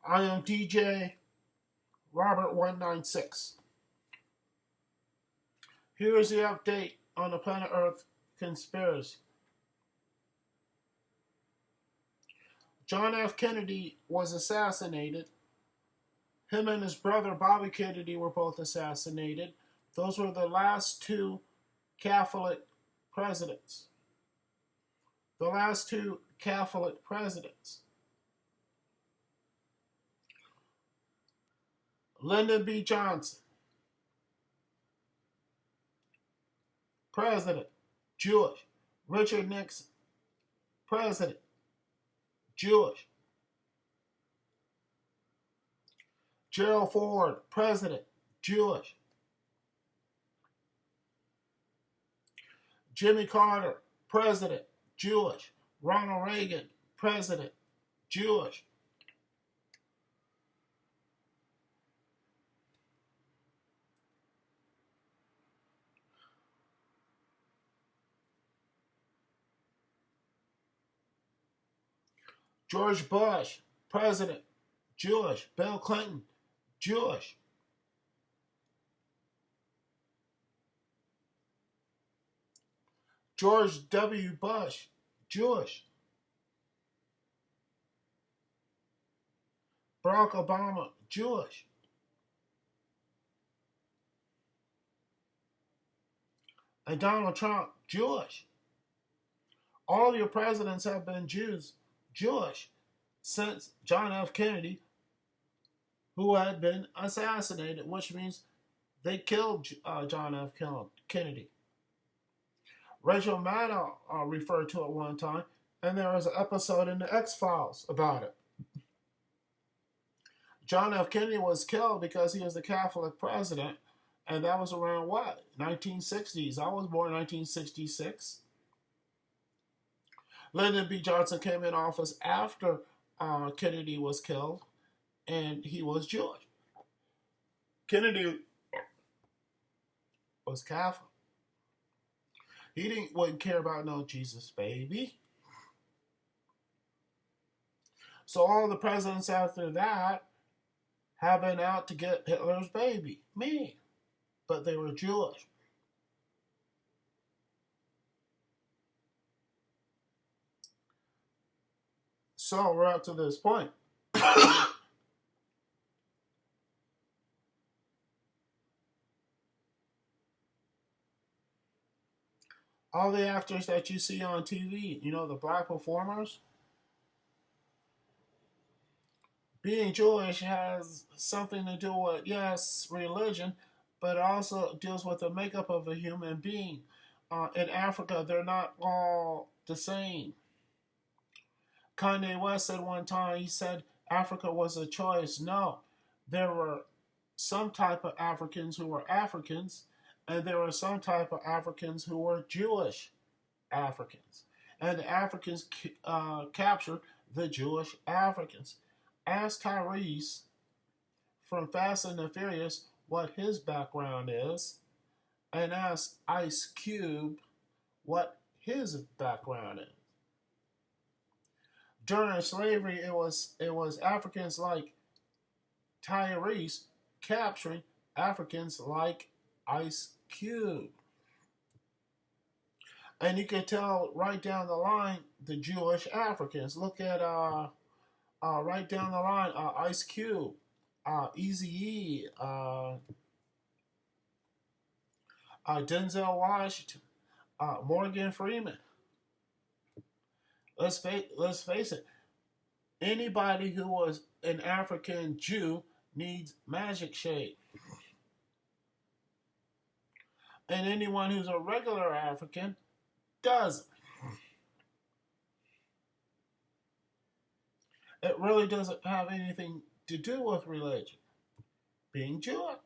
I am DJ Robert 196. Here is the update on the Planet Earth conspiracy. John F. Kennedy was assassinated. Him and his brother Bobby Kennedy were both assassinated. Those were the last two Catholic presidents. The last two Catholic presidents. Lyndon B. Johnson, president, Jewish. Richard Nixon, president, Jewish. Gerald Ford, president, Jewish. Jimmy Carter, president, Jewish. Ronald Reagan, president, Jewish. George Bush, president, Jewish. Bill Clinton, Jewish. George W. Bush, Jewish. Barack Obama, Jewish. And Donald Trump, Jewish. All your presidents have been Jewish, since John F. Kennedy, who had been assassinated, which means they killed John F. Kennedy. Rachel Maddow referred to it one time, and there was an episode in the X-Files about it. John F. Kennedy was killed because he was the Catholic president, and that was around what? 1960s. I was born in 1966. Lyndon B. Johnson came in office after Kennedy was killed, and he was Jewish. Kennedy was Catholic. He wouldn't care about no Jesus baby. So all the presidents after that have been out to get Hitler's baby, me. But they were Jewish. So we're up to this point. All the actors that you see on TV, the black performers, being Jewish has something to do with, yes, religion, but also deals with the makeup of a human being. In Africa, they're not all the same. Kanye West said one time, he said Africa was a choice. No, there were some type of Africans who were Africans, and there were some type of Africans who were Jewish Africans. And the Africans captured the Jewish Africans. Ask Tyrese from Fast and the Furious what his background is, and ask Ice Cube what his background is. During slavery, it was Africans like Tyrese capturing Africans like Ice Cube. And you can tell right down the line the Jewish Africans. Look at right down the line Ice Cube, Eazy-E, Denzel Washington, Morgan Freeman. Let's face it. Anybody who was an African Jew needs magic shade. And anyone who's a regular African doesn't. It really doesn't have anything to do with religion. Being Jewish.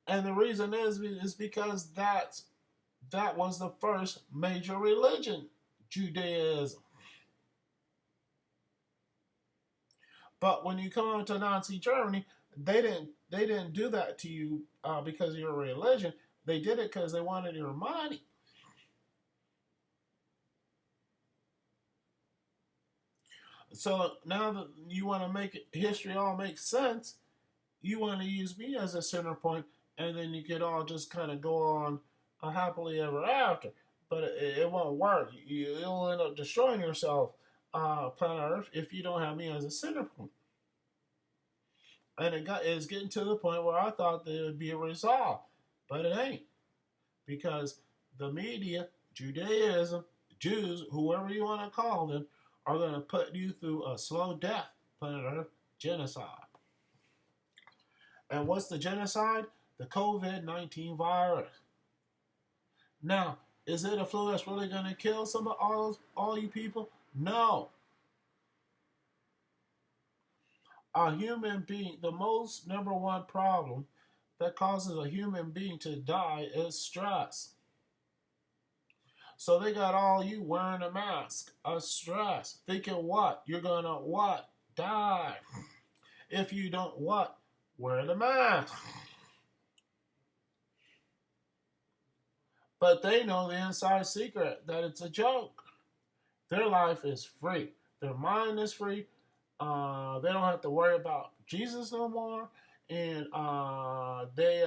And the reason is because that was the first major religion, Judaism. But when you come into Nazi Germany, they didn't do that to you because of your religion. They did it because they wanted your money. So now that you want to make history all make sense, you want to use me as a center point, and then you could all just kind of go on happily ever after. But it won't work. You'll end up destroying yourself, planet Earth, if you don't have me as a center point. And it's getting to the point where I thought there would be a resolve, but it ain't, because the media, Judaism, Jews, whoever you want to call them, are going to put you through a slow death, planet Earth, genocide. And what's the genocide? The COVID-19 virus. Now, is it a flu that's really going to kill some of all you people? No. A human being, the most number one problem that causes a human being to die is stress. So they got all you wearing a mask, a stress, thinking what? You're going to what? Die. If you don't what? Wear the mask. But they know the inside secret that it's a joke. Their life is free. Their mind is free. They don't have to worry about Jesus no more. And they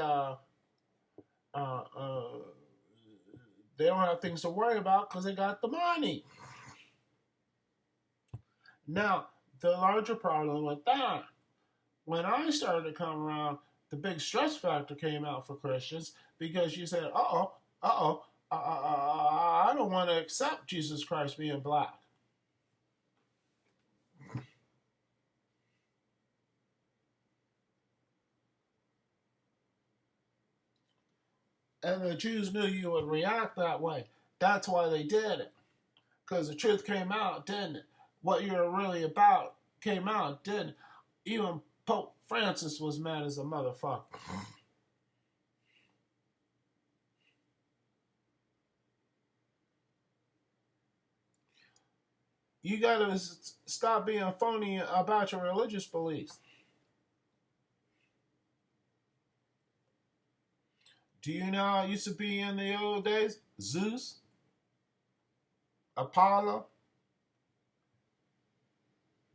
don't have things to worry about because they got the money. Now, the larger problem with that, when I started to come around, the big stress factor came out for Christians because you said, I don't want to accept Jesus Christ being black. And the Jews knew you would react that way. That's why they did it. Because the truth came out, didn't it? What you're really about came out, didn't it? Even Pope Francis was mad as a motherfucker. You gotta stop being phony about your religious beliefs. Do you know how it used to be in the old days? Zeus, Apollo,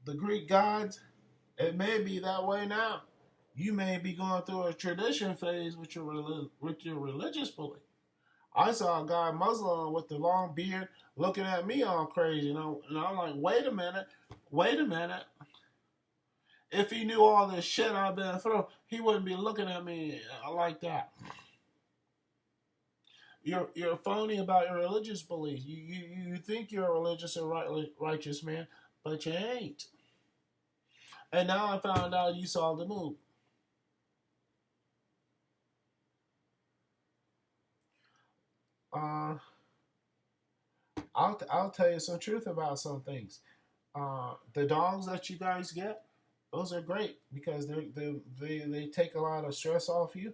the Greek gods. It may be that way now. You may be going through a tradition phase with your religious belief. I saw a guy Muslim with the long beard looking at me all crazy, and I'm like, wait a minute. If he knew all this shit I've been through, he wouldn't be looking at me like that. You're phony about your religious beliefs. You think you're a religious and righteous man, but you ain't. And now I found out you saw the movie. Uh, I'll tell you some truth about some things. The dogs that you guys get, those are great because they take a lot of stress off you,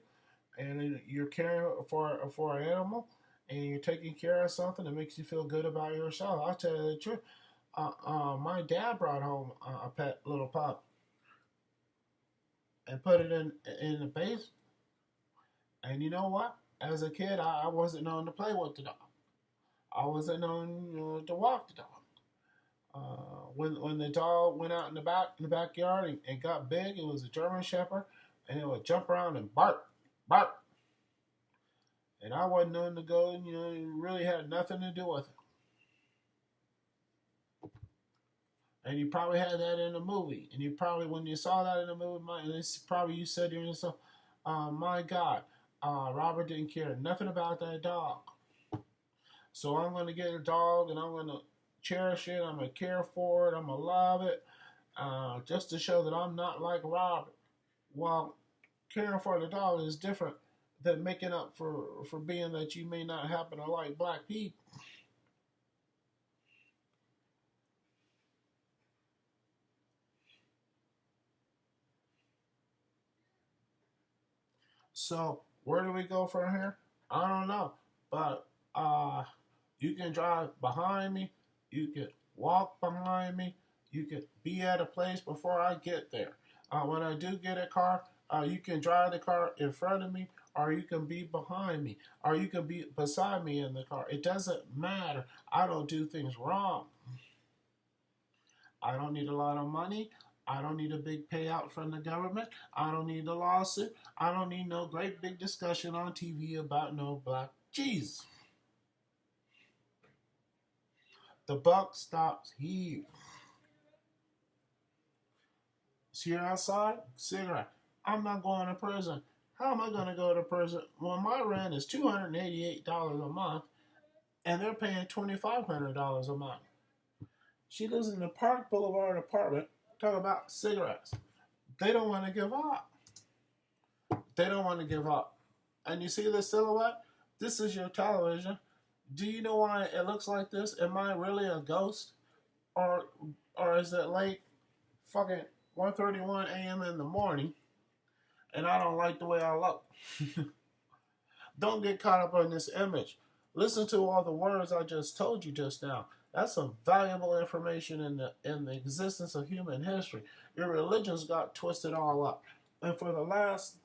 and you're caring for an animal, and you're taking care of something that makes you feel good about yourself. I'll tell you the truth. My dad brought home a pet little pup and put it in the basement. And you know what? As a kid, I wasn't known to play with the dog. I wasn't known to walk the dog. When the dog went out in the backyard and got big, it was a German Shepherd, and it would jump around and bark, bark. And I wasn't known to go, and it really had nothing to do with it. And you probably had that in the movie, and you probably, when you saw that in the movie, probably you said to yourself, "My God, Robert didn't care nothing about that dog. So I'm going to get a dog, and I'm going to cherish it. I'm going to care for it. I'm going to love it, just to show that I'm not like Robert." While caring for the dog is different than making up for being that you may not happen to like black people. So where do we go from here? I don't know, but you can drive behind me, you can walk behind me, you can be at a place before I get there. When I do get a car, you can drive the car in front of me, or you can be behind me, or you can be beside me in the car. It doesn't matter. I don't do things wrong. I don't need a lot of money. I don't need a big payout from the government. I don't need a lawsuit. I don't need no great big discussion on TV about no black cheese. The buck stops here. See you outside? Cigarette. I'm not going to prison. How am I going to go to prison when my rent is $288 a month and they're paying $2,500 a month? She lives in the Park Boulevard apartment. Talk about cigarettes. They don't want to give up. They don't want to give up. And you see this silhouette? This is your television. Do you know why it looks like this? Am I really a ghost? Or is it late fucking 1:31 a.m. in the morning and I don't like the way I look? Don't get caught up on this image. Listen to all the words I just told you just now. That's some valuable information in the existence of human history. Your religions got twisted all up. And for the last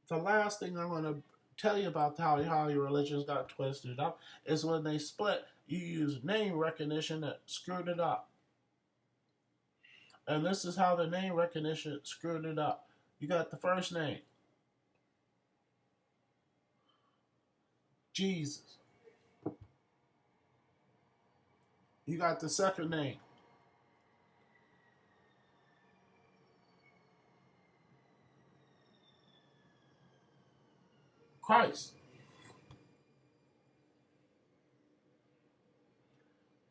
thing I'm going to tell you about how your religions got twisted up is when they split, you use name recognition that screwed it up. And this is how the name recognition screwed it up. You got the first name, Jesus. You got the second name, Christ.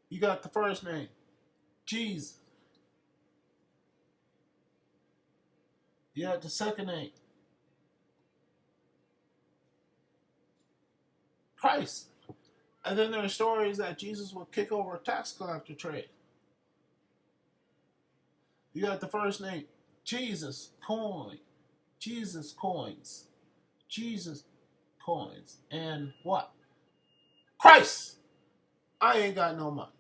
You got the first name, Jesus. You got the second name, Christ. And then there are stories that Jesus would kick over a tax collector trade. You got the first name, Jesus coin, Jesus coins, Jesus coins, and what? Christ. I ain't got no money.